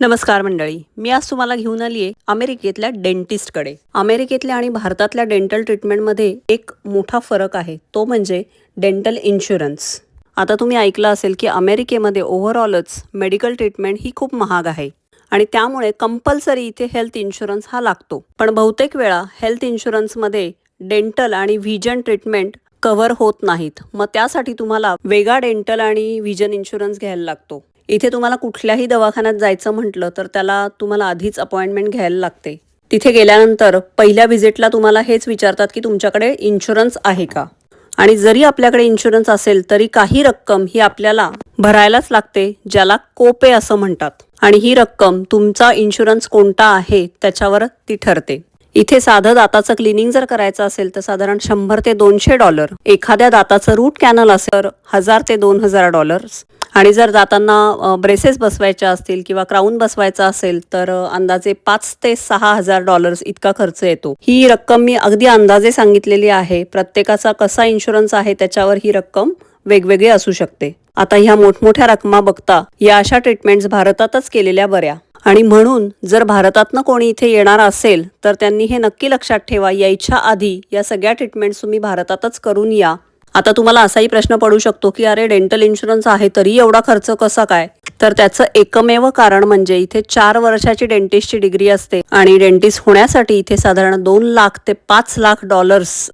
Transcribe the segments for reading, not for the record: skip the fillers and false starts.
नमस्कार मंडळी, मी आज तुम्हाला घेऊन आली आहे अमेरिकेतल्या डेंटिस्टकडे. अमेरिकेतल्या आणि भारतातल्या डेंटल ट्रीटमेंटमध्ये एक मोठा फरक आहे, तो म्हणजे डेंटल इन्शुरन्स. आता तुम्ही ऐकलं असेल की अमेरिकेमध्ये ओव्हरऑलच मेडिकल ट्रीटमेंट ही खूप महाग आहे आणि त्यामुळे कंपल्सरी इथे हेल्थ इन्शुरन्स हा लागतो. पण बहुतेक वेळा हेल्थ इन्शुरन्समध्ये डेंटल आणि व्हिजन ट्रीटमेंट कव्हर होत नाहीत. मग त्यासाठी तुम्हाला वेगळा डेंटल आणि व्हिजन इन्शुरन्स घ्यायला लागतो. इथे तुम्हाला कुठल्याही दवाखान्यात जायचं म्हटलं तर त्याला तुम्हाला आधीच अपॉइंटमेंट घ्यायला लागते. तिथे गेल्यानंतर पहिल्या व्हिजिटला तुम्हाला हेच विचारतात की तुमच्याकडे इन्शुरन्स आहे का, आणि जरी आपल्याकडे इन्शुरन्स असेल तरी काही रक्कम ही आपल्याला भरायलाच लागते, ज्याला कोपे असं म्हणतात. आणि ही रक्कम तुमचा इन्शुरन्स कोणता आहे त्याच्यावर ती ठरते. इथे साधं दाताचं क्लिनिंग जर करायचं असेल तर साधारण $100 ते $200. एखाद्या दाताचं रूट कॅनल असेल तर $1000 ते $2000. आणि जर दातांना ब्रेसेस बसवायचे असतील किंवा क्राऊन बसवायचा असेल तर अंदाजे $5,000 ते $6,000 इतका खर्च येतो. ही रक्कम मी अगदी अंदाजे सांगितलेली आहे. प्रत्येकाचा कसा इन्शुरन्स आहे त्याच्यावर ही रक्कम वेगवेगळी असू शकते. आता ह्या मोठमोठ्या रकमा बघता या अशा ट्रीटमेंट्स भारतातच केलेल्या बऱ्या. आणि म्हणून जर भारतातनं कोणी इथे येणार असेल तर त्यांनी हे नक्की लक्षात ठेवा, यायच्या आधी या सगळ्या ट्रीटमेंट्स तुम्ही भारतातच करून या. आता तुम्हाला असाही प्रश्न पडू शकतो की अरे डेंटल इन्शुरन्स आहे तरी एवढा खर्च कसा काय? तर त्याचं एकमेव कारण म्हणजे इथे 4 वर्षाची डेंटिस्टची डिग्री असते आणि डेंटिस्ट होण्यासाठी इथे साधारण $2 लाख ते $5 लाख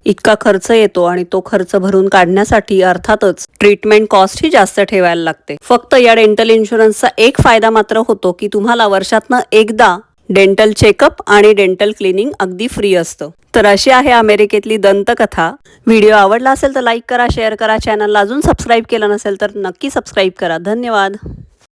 इतका खर्च येतो. आणि तो खर्च भरून काढण्यासाठी अर्थातच ट्रीटमेंट कॉस्ट ही जास्त ठेवायला लागते. फक्त या डेंटल इन्शुरन्सचा एक फायदा मात्र होतो की तुम्हाला वर्षातनं एकदा डेंटल चेकअप आणि डेंटल क्लिनिंग अगदी फ्री असतं. तर अशी आहे अमेरिकेतली दंतकथा. व्हिडिओ आवडला असेल तर लाईक करा, शेअर करा. चॅनलला अजून सबस्क्राईब केलं नसेल तर नक्की सबस्क्राईब करा. धन्यवाद.